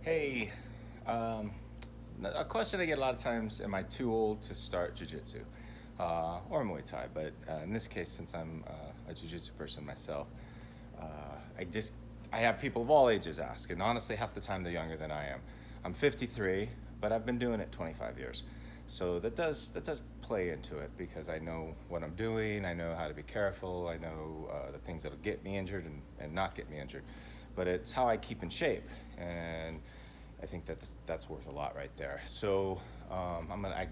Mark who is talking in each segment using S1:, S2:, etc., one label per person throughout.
S1: Hey, um, a question I get a lot of times, am I too old to start Jiu-Jitsu or Muay Thai? But in this case, since I'm a Jiu-Jitsu person myself, uh, I just, I have people of all ages ask, and honestly, half the time they're younger than I am. I'm 53, but I've been doing it 25 years. So that does play into it because I know what I'm doing. I know how to be careful. I know the things that'll get me injured and not get me injured. But it's how I keep in shape, and I think that's worth a lot right there. So I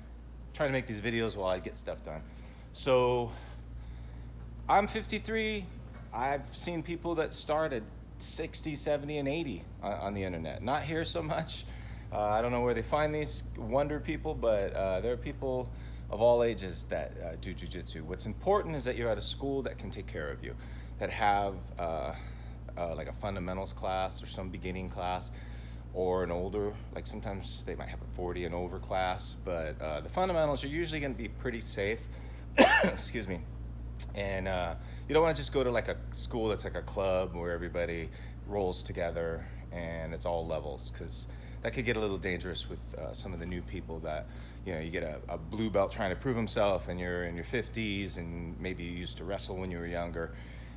S1: try to make these videos while I get stuff done. So I'm 53. I've seen people that started 60, 70, and 80 on the internet. Not here so much. I don't know where they find these wonder people, but there are people of all ages that do jujitsu. What's important is that you're at a school that can take care of you, that have like a fundamentals class or some beginning class, or an older, like sometimes they might have a 40 and over class, but the fundamentals are usually going to be pretty safe. Excuse me. And you don't want to just go to like a school that's like a club where everybody rolls together and it's all levels, because that could get a little dangerous with some of the new people that, you get a blue belt trying to prove himself and you're in your 50s and maybe you used to wrestle when you were younger,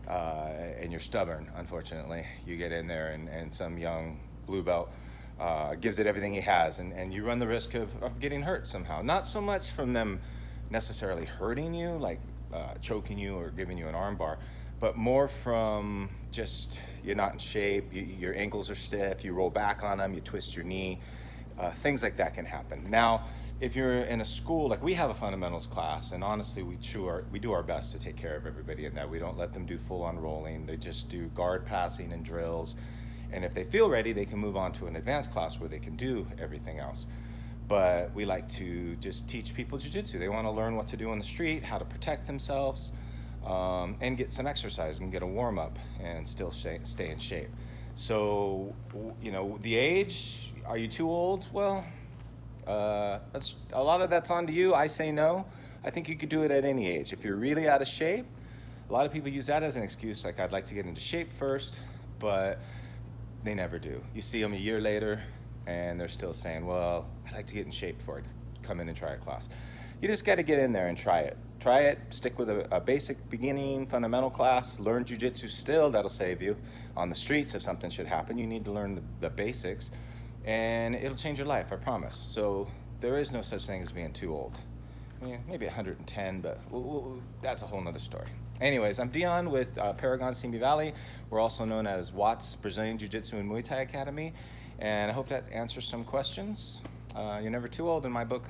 S1: and you're stubborn, unfortunately. You get in there and some young blue belt gives it everything he has, and you run the risk of getting hurt somehow. Not so much from them necessarily hurting you, like choking you or giving you an arm bar, but more from just you're not in shape, your ankles are stiff, you roll back on them, you twist your knee, things like that can happen. Now, if you're in a school, like we have a fundamentals class, and honestly, we do our best to take care of everybody in that. We don't let them do full-on rolling. They just do guard passing and drills. And if they feel ready, they can move on to an advanced class where they can do everything else. But we like to just teach people jiu-jitsu. They want to learn what to do on the street, how to protect themselves, and get some exercise and get a warm-up and still stay in shape. So, the age, are you too old? Well, that's a lot of that's on to you. I say no. I think you could do it at any age. If you're really out of shape, a lot of people use that as an excuse, like I'd like to get into shape first, but they never do. You see them a year later and they're still saying, well, I'd like to get in shape before I come in and try a class. You just got to get in there and try it. Try it, stick with a basic beginning fundamental class, learn jiu-jitsu still, that'll save you. On the streets, if something should happen, you need to learn the basics, and it'll change your life, I promise. So there is no such thing as being too old. I mean, maybe 110, but that's a whole nother story. Anyways, I'm Dion with Paragon Simi Valley. We're also known as Watts Brazilian Jiu-Jitsu and Muay Thai Academy, and I hope that answers some questions. You're never too old in my book.